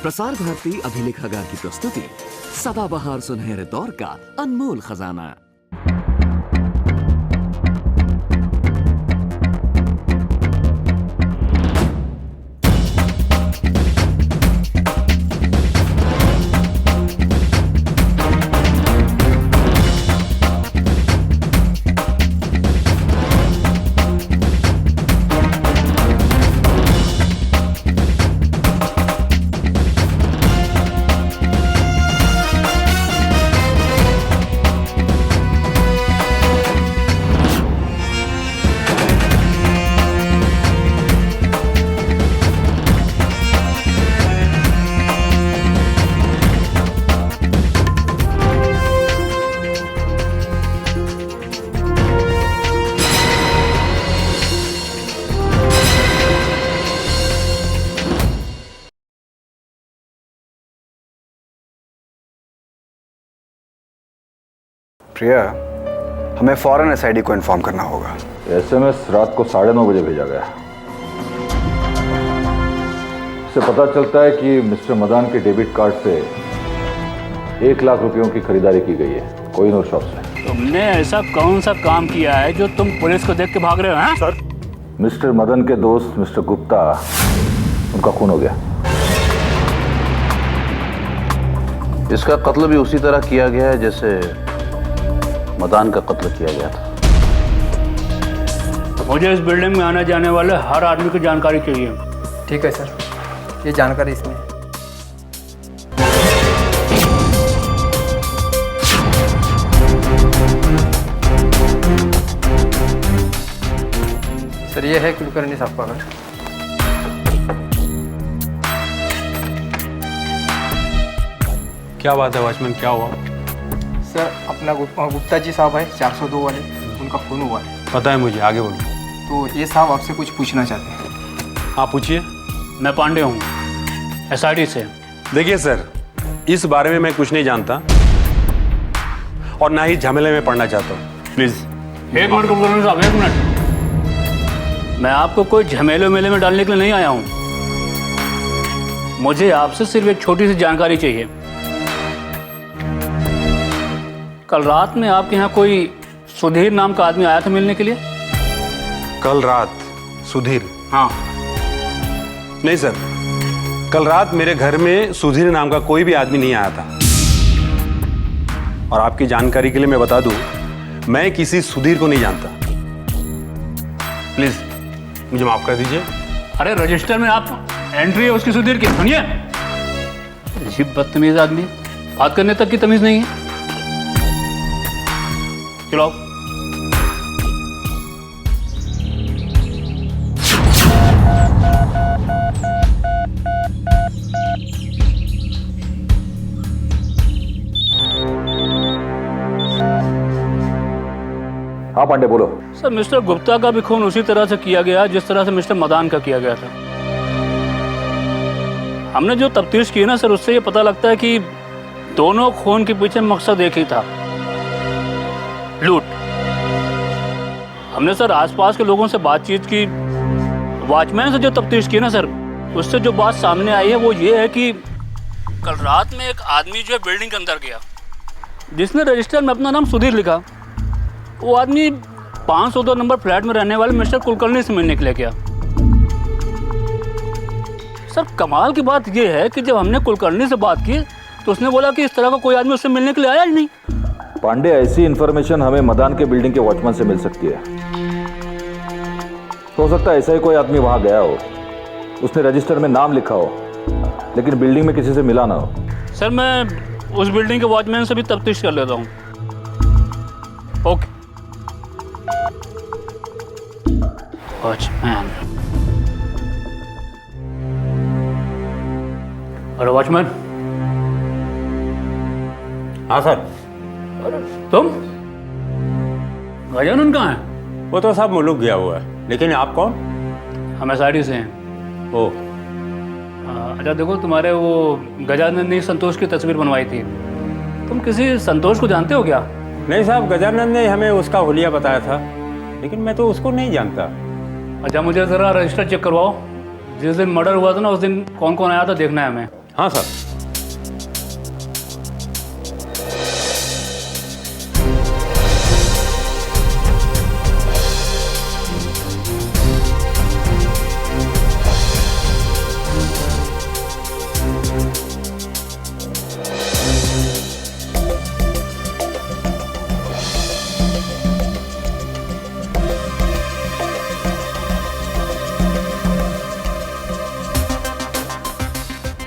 प्रसार भारती अभिलेखागार की प्रस्तुति सदाबहार सुनहरे दौर का अनमोल खजाना। प्रिया, हमें फौरन एसआईडी को इन्फॉर्म करना होगा। एसएमएस रात को 9:30 बजे भेजा गया। इससे पता चलता है कि मिस्टर मदान के डेबिट कार्ड से 1 लाख रुपयों की खरीदारी की गई है कोहिनूर शॉप से। तुमने ऐसा कौन सा काम किया है जो तुम पुलिस को देख के भाग रहे हो? हैं? सर, मिस्टर मदन के दोस्त मिस्टर गुप्ता, उनका खून हो गया। इसका कत्ल भी उसी तरह किया गया है जैसे मदान का कत्ल किया गया था। मुझे इस बिल्डिंग में आने जाने वाले हर आदमी की जानकारी चाहिए। ठीक है सर, ये जानकारी इसमें है। सर, ये है कुलकर्णी साहब का घर। क्या बात है वॉचमैन, क्या हुआ? सर, अपना गुप्ता जी साहब है 402 वाले, उनका खून हुआ है। पता है मुझे, आगे बोलो। तो ये साहब आपसे कुछ पूछना चाहते हैं। हाँ पूछिए। मैं पांडे हूँ, एसआईडी से। देखिए सर, इस बारे में मैं कुछ नहीं जानता और ना ही झमेले में पढ़ना चाहता हूँ। प्लीज एक मिनट कुलकर्णी साहब, 1 मिनट। मैं आपको कोई झमेले मेले में डालने के लिए नहीं आया हूँ। मुझे आपसे सिर्फ एक छोटी सी जानकारी चाहिए। कल रात में आपके यहाँ कोई सुधीर नाम का आदमी आया था मिलने के लिए? कल रात सुधीर? हाँ। नहीं सर, कल रात मेरे घर में सुधीर नाम का कोई भी आदमी नहीं आया था। और आपकी जानकारी के लिए मैं बता दूं, मैं किसी सुधीर को नहीं जानता। प्लीज मुझे माफ कर दीजिए। अरे रजिस्टर में आप एंट्री है उसकी सुधीर की, सुनिए। अजीब बदतमीज आदमी, बात करने तक की तमीज नहीं है। चलो। हाँ पांडे बोलो। सर, मिस्टर गुप्ता का भी खून उसी तरह से किया गया जिस तरह से मिस्टर मदान का किया गया था। हमने जो तफ्तीश की ना सर, उससे ये पता लगता है कि दोनों खून के पीछे मकसद एक ही था, लूट। हमने सर आसपास के लोगों से बातचीत की, वॉचमैन से जो तफ्तीश की ना सर, उससे जो बात सामने आई है वो ये है कि कल रात में एक आदमी जो है बिल्डिंग के अंदर गया, जिसने रजिस्टर में अपना नाम सुधीर लिखा। वो आदमी 502 नंबर फ्लैट में रहने वाले मिस्टर कुलकर्णी से मिलने के लिए गया। सर, कमाल की बात यह है कि जब हमने कुलकर्णी से बात की तो उसने बोला कि इस तरह का कोई आदमी उससे मिलने के लिए आया ही नहीं। पांडे, ऐसी इन्फॉर्मेशन हमें मदान के बिल्डिंग के वॉचमैन से मिल सकती है। हो सकता है ऐसा ही कोई आदमी वहां गया हो, उसने रजिस्टर में नाम लिखा हो, लेकिन बिल्डिंग में किसी से मिला ना हो। सर, मैं उस बिल्डिंग के वॉचमैन से भी तफ्तीश कर लेता हूँ। ओके। वॉचमैन, अरे वॉचमैन। हाँ सर। अरे तुम? गजानन कहाँ है? वो तो सब मुल्क गया हुआ है, लेकिन आप कौन? हम एसआईडी से हैं। ओ। अच्छा देखो, तुम्हारे वो गजानन ने संतोष की तस्वीर बनवाई थी। तुम किसी संतोष को जानते हो क्या? नहीं साहब, गजानन ने हमें उसका हुलिया बताया था, लेकिन मैं तो उसको नहीं जानता। अच्छा, मुझे ज़रा रजिस्टर चेक करवाओ। जिस दिन मर्डर हुआ था ना, उस दिन कौन कौन आया था देखना है हमें। हाँ सर।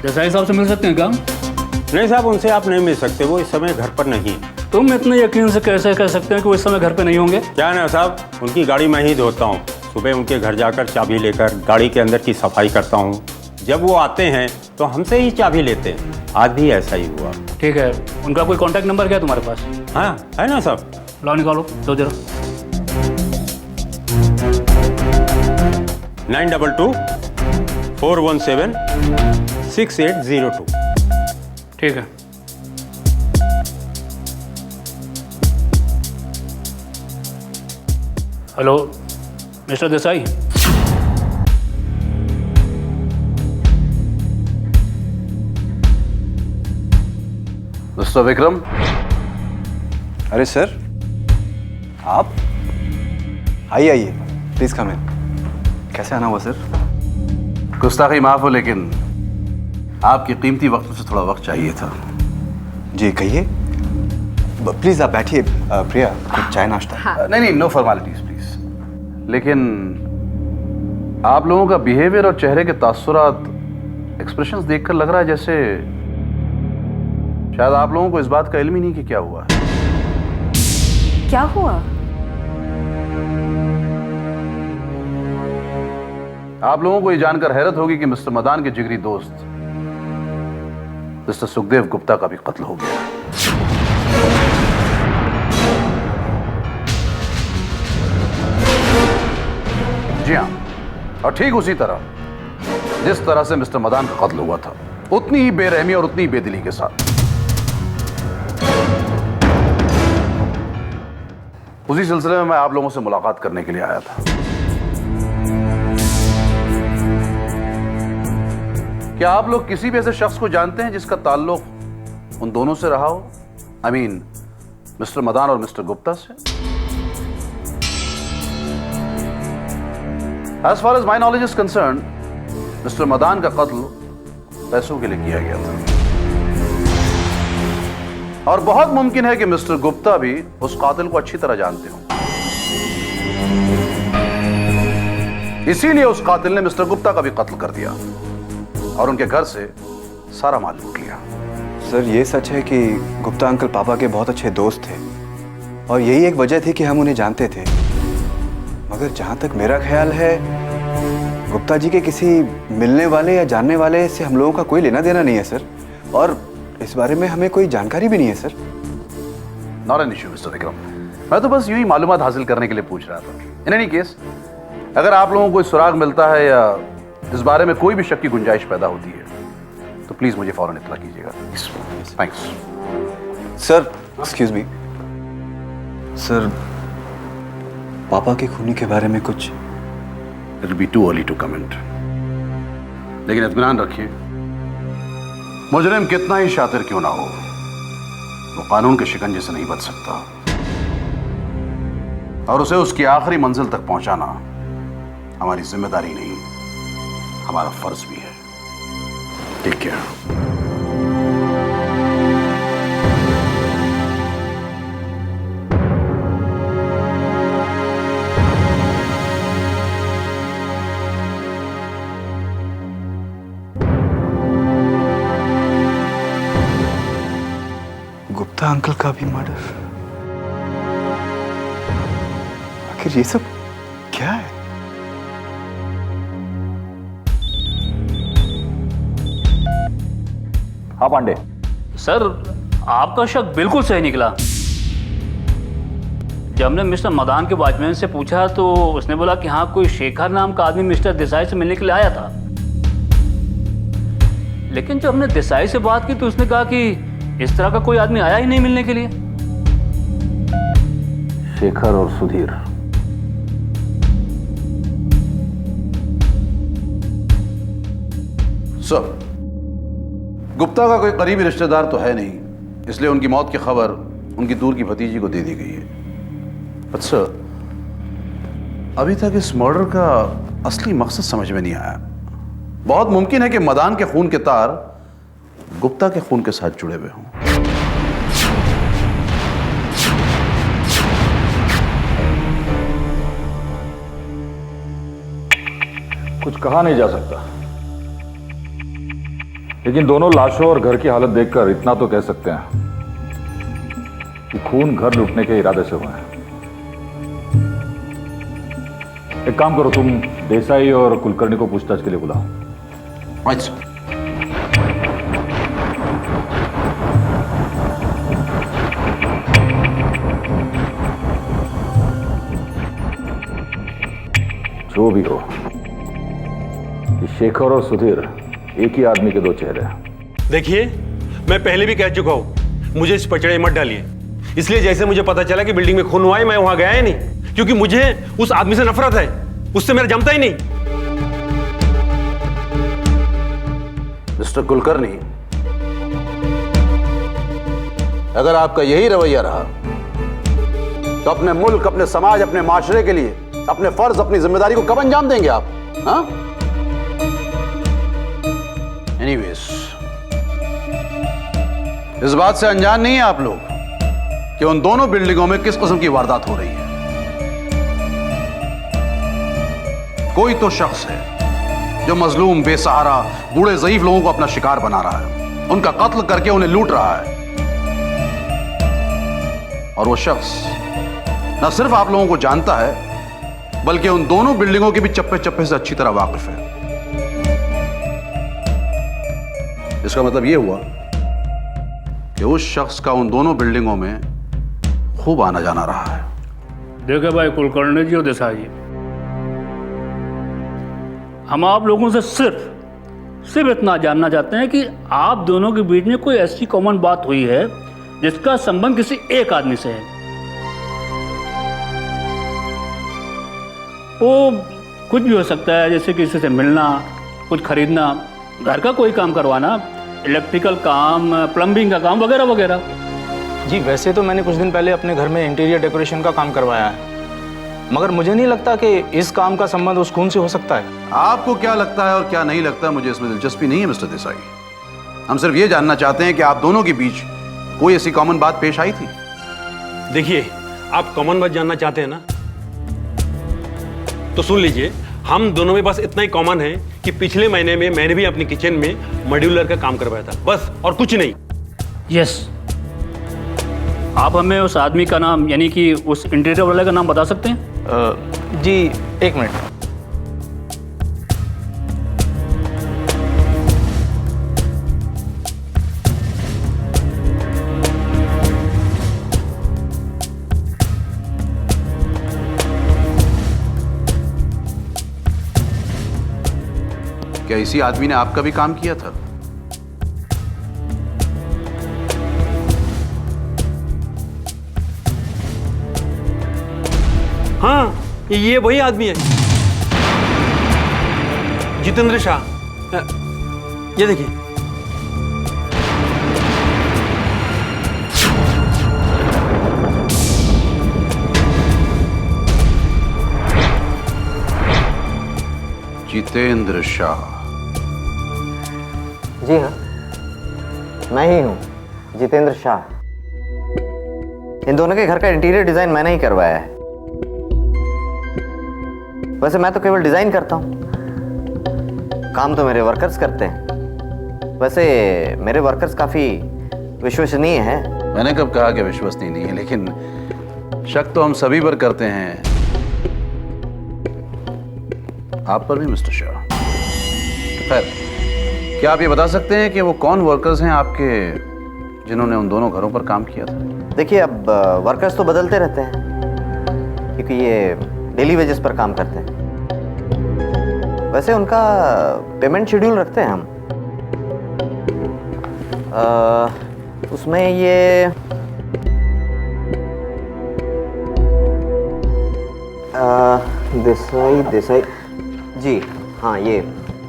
देसाई साहब से मिल सकते हैं क्या? नहीं साहब, उनसे आप नहीं मिल सकते, वो इस समय घर पर नहीं। तुम इतने यकीन से कैसे कह सकते हैं कि वो इस समय घर पे नहीं होंगे? क्या ना साहब, उनकी गाड़ी मैं ही धोता हूँ। सुबह उनके घर जाकर चाबी लेकर गाड़ी के अंदर की सफाई करता हूँ। जब वो आते हैं तो हमसे ही चाबी लेते हैं। आज भी ऐसा ही हुआ। ठीक है, उनका कोई कांटेक्ट नंबर क्या है तुम्हारे पास? हाँ है ना साहब। लाओ निकालो, दो जरा। 9224176802। ठीक है। Hello mister Desai. Mister Vikram. अरे सर, आप आइए आइए, प्लीज कम इन। कैसे आना हुआ सर? गुस्ताखी माफ हो, लेकिन आपके कीमती वक्त से थोड़ा वक्त चाहिए था। जी कहिए, प्लीज आप बैठिए। प्रिया, कुछ चाय नाश्ता? नहीं, नो फॉर्मेलिटीज प्लीज। लेकिन आप लोगों का बिहेवियर और चेहरे के तासुरात, एक्सप्रेशंस देखकर लग रहा है जैसे शायद आप लोगों को इस बात का इल्म ही नहीं कि क्या हुआ है। क्या हुआ? आप लोगों को ये जानकर हैरत होगी कि मिस्टर मदान के जिगरी दोस्त मिस्टर सुखदेव गुप्ता का भी कत्ल हो गया। जी हाँ, और ठीक उसी तरह जिस तरह से मिस्टर मदान का कत्ल हुआ था, उतनी ही बेरहमी और उतनी ही बेदिली के साथ। उसी सिलसिले में मैं आप लोगों से मुलाकात करने के लिए आया था। क्या आप लोग किसी भी ऐसे शख्स को जानते हैं जिसका ताल्लुक उन दोनों से रहा हो? आई मीन मिस्टर मदान और मिस्टर गुप्ता से? As far as my knowledge is concerned, mister Madan का कत्ल पैसों के लिए किया गया था, और बहुत मुमकिन है कि मिस्टर गुप्ता भी उस कातिल को अच्छी तरह जानते हो। इसीलिए उस कातिल ने मिस्टर गुप्ता का भी कत्ल कर दिया और उनके घर से सारा माल लूट लिया। सर, ये सच है कि गुप्ता अंकल पापा के बहुत अच्छे दोस्त थे और यही एक वजह थी कि हम उन्हें जानते थे। मगर जहाँ तक मेरा ख्याल है, गुप्ता जी के किसी मिलने वाले या जानने वाले से हम लोगों का कोई लेना देना नहीं है सर, और इस बारे में हमें कोई जानकारी भी नहीं है sir. Not an issue mister Vikram, मैं तो बस यूं ही मालूमात हासिल करने के लिए पूछ रहा था। इन एनी केस, अगर आप लोगों को कोई सुराग मिलता है या इस बारे में कोई भी शक की गुंजाइश पैदा होती है तो प्लीज मुझे फौरन इत्तला कीजिएगा। Thanks. Sir, excuse me sir, पापा के खूनी के बारे में कुछ? It will be too early to comment, लेकिन इत्मीनान रखिए, मुजरिम कितना ही शातिर क्यों ना हो, वो कानून के शिकंजे से नहीं बच सकता, और उसे उसकी आखिरी मंजिल तक पहुंचाना हमारी जिम्मेदारी नहीं, हमारा फर्ज भी है। Take care. गुप्ता अंकल का भी मर्डर? आखिर ये सब क्या है? हाँ पांडे। सर, आपका शक बिल्कुल सही निकला। जब हमने मिस्टर मदान के वॉचमैन से पूछा तो उसने बोला कि हाँ, कोई शेखर नाम का आदमी मिस्टर देसाई से मिलने के लिए आया था। लेकिन जब हमने देसाई से बात की तो उसने कहा कि इस तरह का कोई आदमी आया ही नहीं मिलने के लिए। शेखर और सुधीर, सर गुप्ता का कोई करीबी रिश्तेदार तो है नहीं, इसलिए उनकी मौत की खबर उनकी दूर की भतीजी को दे दी गई है। अच्छा, अभी तक इस मर्डर का असली मकसद समझ में नहीं आया। बहुत मुमकिन है कि मदान के खून के तार गुप्ता के खून के साथ जुड़े हुए हों। कुछ कहा नहीं जा सकता, लेकिन दोनों लाशों और घर की हालत देखकर इतना तो कह सकते हैं कि खून घर लूटने के इरादे से हुआ है। एक काम करो, तुम देसाई और कुलकर्णी को पूछताछ के लिए बुलाओ। अच्छा, जो भी हो, ये शेखर और सुधीर एक ही आदमी के दो चेहरे हैं। देखिए, मैं पहले भी कह चुका हूं, मुझे इस पचड़े में मत डालिए। इसलिए जैसे मुझे पता चला कि बिल्डिंग में खून हुआ है, मैं वहां गया ही नहीं, क्योंकि मुझे उस आदमी से नफरत है, उससे मेरा जमता ही नहीं। मिस्टर कुलकर्णी, अगर आपका यही रवैया रहा तो अपने मुल्क, अपने समाज, अपने माशरे के लिए अपने फर्ज, अपनी जिम्मेदारी को कब अंजाम देंगे आप? हाँ? एनीवेज, इस बात से अनजान नहीं है आप लोग कि उन दोनों बिल्डिंगों में किस किस्म की वारदात हो रही है। कोई तो शख्स है जो मजलूम, बेसहारा, बूढ़े ज़ईफ लोगों को अपना शिकार बना रहा है, उनका कत्ल करके उन्हें लूट रहा है। और वो शख्स न सिर्फ आप लोगों को जानता है, बल्कि उन दोनों बिल्डिंगों के भी चप्पे चप्पे से अच्छी तरह वाकिफ है। इसका मतलब यह हुआ कि उस शख्स का उन दोनों बिल्डिंगों में खूब आना जाना रहा है। देखिए भाई कुलकर्णी जी और देसाई जी, हम आप लोगों से सिर्फ इतना जानना चाहते हैं कि आप दोनों के बीच में कोई ऐसी कॉमन बात हुई है जिसका संबंध किसी एक आदमी से है। वो कुछ भी हो सकता है, जैसे किसी से मिलना, कुछ खरीदना, घर का कोई काम करवाना, इलेक्ट्रिकल काम, प्लम्बिंग का काम वगैरह वगैरह। जी वैसे तो मैंने कुछ दिन पहले अपने घर में इंटीरियर डेकोरेशन का काम करवाया है, मगर मुझे नहीं लगता कि इस काम का संबंध उस खून से हो सकता है। आपको क्या लगता है और क्या नहीं लगता, मुझे इसमें दिलचस्पी नहीं है मिस्टर देसाई। हम सिर्फ ये जानना चाहते हैं कि आप दोनों के बीच कोई ऐसी कॉमन बात पेश आई थी। देखिए, आप कॉमन बात जानना चाहते हैं ना, तो सुन लीजिए। हम दोनों में बस इतना ही कॉमन है कि पिछले महीने में मैंने भी अपनी किचन में मॉड्यूलर का काम करवाया था, बस, और कुछ नहीं। यस, आप हमें उस आदमी का नाम, यानी कि उस इंटीरियर वाले का नाम बता सकते हैं? जी एक मिनट। क्या इसी आदमी ने आपका भी काम किया था? हाँ, ये वही आदमी है, जितेंद्र शाह। ये देखिए। जितेंद्र शाह? जी हाँ, मैं ही हूँ, जितेंद्र शाह। इन दोनों के घर का इंटीरियर डिजाइन मैंने ही करवाया है। वैसे मैं तो केवल डिजाइन करता हूँ, काम तो मेरे वर्कर्स करते हैं। वैसे मेरे वर्कर्स काफी विश्वसनीय हैं। मैंने कब कहा कि विश्वसनीय नहीं है, लेकिन शक तो हम सभी पर करते हैं, आप पर भी मिस्टर शाह। खैर, क्या आप ये बता सकते हैं कि वो कौन वर्कर्स हैं आपके जिन्होंने उन दोनों घरों पर काम किया था? देखिए, अब वर्कर्स तो बदलते रहते हैं, क्योंकि ये डेली वेजेस पर काम करते हैं। वैसे उनका पेमेंट शेड्यूल रखते हैं हम। उसमें ये देसाई जी हाँ, ये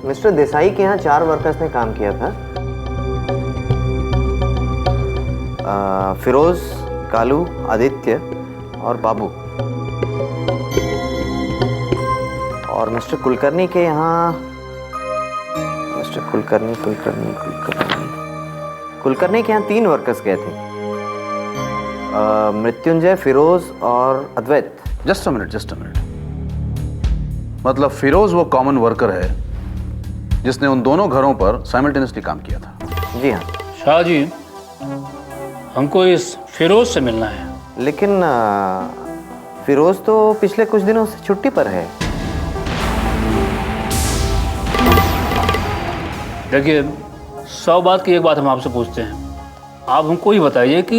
मिस्टर देसाई के यहाँ 4 वर्कर्स ने काम किया था। फिरोज, कालू, आदित्य और बाबू। और मिस्टर कुलकर्णी के यहाँ मिस्टर कुलकर्णी के यहाँ 3 वर्कर्स गए थे, मृत्युंजय, फिरोज और अद्वैत। Just a minute. मतलब फिरोज वो कॉमन वर्कर है जिसने उन दोनों घरों पर साइमल्टेनियसली काम किया था? जी हाँ। शाह जी, हमको इस फिरोज से मिलना है। लेकिन फिरोज तो पिछले कुछ दिनों से छुट्टी पर है। देखिए, 100 बात की एक बात हम आपसे पूछते हैं, आप हमको ही बताइए कि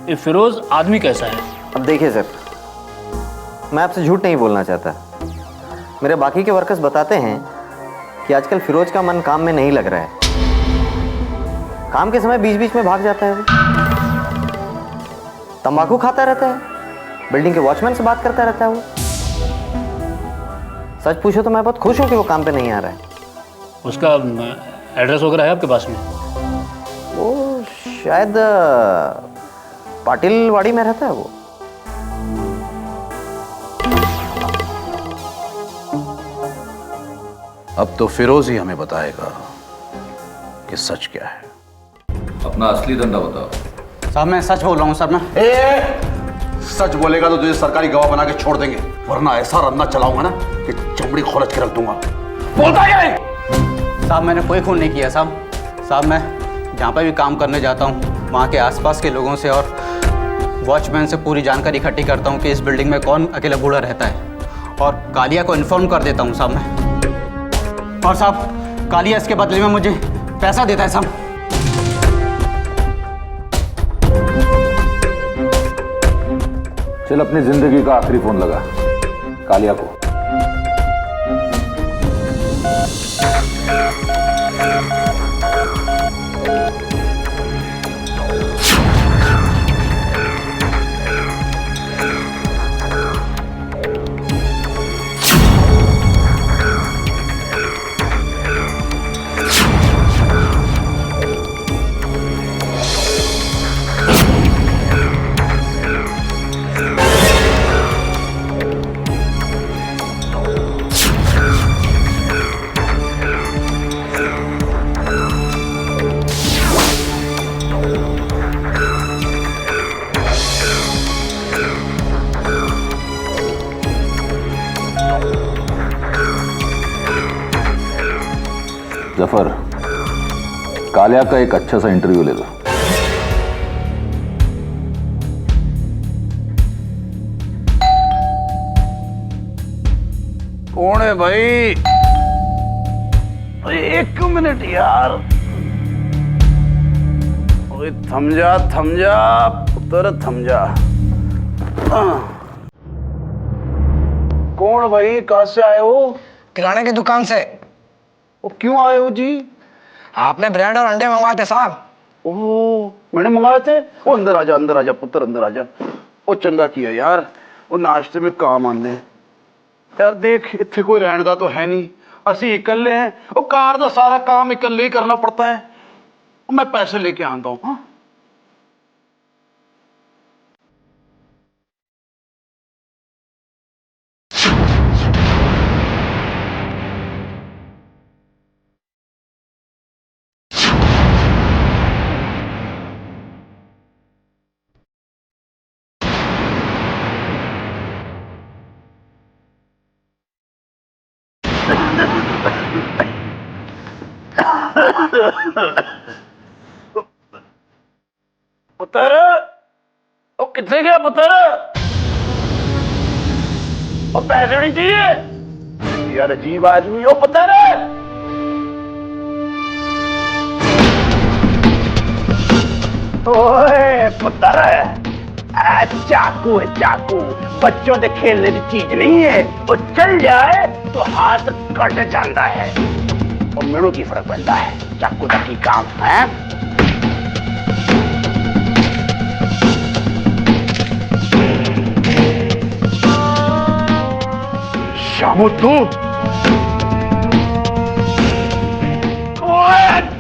ये फिरोज आदमी कैसा है? अब देखिए सर, मैं आपसे झूठ नहीं बोलना चाहता। मेरे बाकी के वर्कर्स बताते हैं कि आजकल फिरोज का मन काम में नहीं लग रहा है। काम के समय बीच बीच में भाग जाता है वो, तंबाकू खाता रहता है, बिल्डिंग के वॉचमैन से बात करता रहता है वो। सच पूछो तो मैं बहुत खुश हूं कि वो काम पे नहीं आ रहा है। उसका एड्रेस वगैरह है आपके पास में? वो शायद पाटिल वाड़ी में रहता है वो। अब तो फिरोज ही हमें बताएगा कि सच क्या है। अपना असली धंधा बताओ। साहब मैं सच बोल रहा हूँ सर। मैं सच बोलेगा तो तुझे सरकारी गवाह बना के छोड़ देंगे, वरना ऐसा रन्ना चलाऊंगा ना कि चमड़ी खोलच के रख दूंगा। बोलता क्या है? साहब मैंने कोई खून नहीं किया साहब। मैं जहाँ पर भी काम करने जाता हूँ वहाँ के आसपास के लोगों से और वॉचमैन से पूरी जानकारी इकट्ठी करता हूँ कि इस बिल्डिंग में कौन अकेला बूढ़ा रहता है, और कालिया को इन्फॉर्म कर देता हूँ साहब मैं। और साहब कालिया इसके बदले में मुझे पैसा देता है साहब। चल अपनी जिंदगी का आखिरी फोन लगा कालिया को। जफर, कालिया का एक अच्छा सा इंटरव्यू ले लो। कौन है भाई? एक मिनट यार, ओए थम जा पुत्र थम जा। कौन भाई, कहाँ से आए हो? किराने की दुकान से। वो क्यों आए हो जी? आपने ब्रेड और अंडे मंगवाए थे साहब। ओह, मैंने मंगाए थे? वो अंदर आजा पुत्र, अंदर आजा। वो चंगा किया यार, वो नाश्ते में काम आने। यार देख, इतने कोई रहने का तो है नहीं, असि इकल्ले हैं। वो कार का सारा काम इकल्ले ही करना पड़ता है। मैं पैसे लेके आता हूँ। हाँ पुत्र, वो कितने गया पुत्र? वो पैसे नहीं चाहिए यार, अजीब आदमी हो पुत्र। ओए पुत्र, चाकू है चाकू, बच्चों से खेलने की चीज नहीं है। वो चल जाए तो हाथ कट जाता है और मेनू की फर्क पड़ता है। चाकू तक की काम है। शामू तू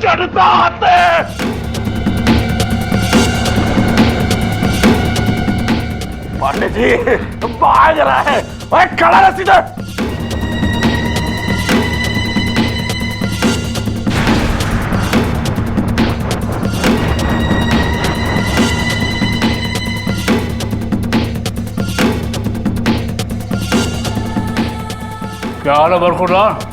चढ़ता हाथ पांडे जी भाग रहा है। ओए खड़ा रह सीधे। क्या हाल है बरखुरदार?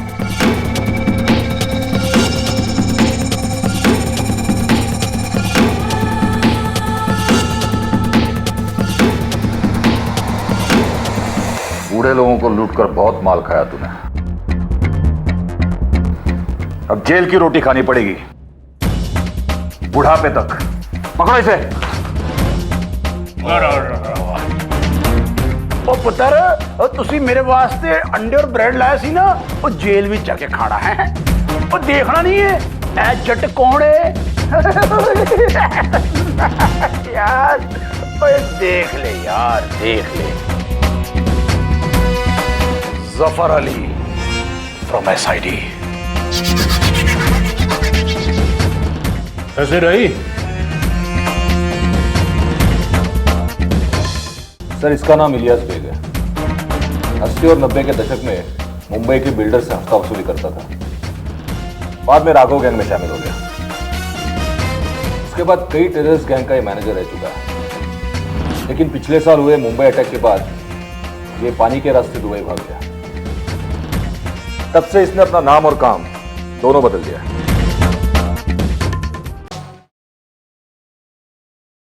बूढ़े लोगों को लूटकर बहुत माल खाया तूने, अब जेल की रोटी खानी पड़ेगी बुढ़ापे तक। पकड़ो इसे। ओ पुत्र, तुसी मेरे वास्ते अंडे और ब्रेड लाया सी ना, वो जेल में जाके खाना है। वो देखना नहीं है ऐ जट कौन है। यार ओए देख ले यार, देख ले। Zafar Ali from SID। कैसे रही? सर, इसका नाम इलियास बेग है। 80 और 90 के दशक में मुंबई के बिल्डर से हफ्ता वसूली करता था। बाद में राघव गैंग में शामिल हो गया। उसके बाद कई टेररिस्ट गैंग का ये मैनेजर रह चुका है, लेकिन पिछले साल हुए मुंबई अटैक के बाद ये पानी के रास्ते दुबई भाग गया। तब से इसने अपना नाम और काम दोनों बदल दिया है।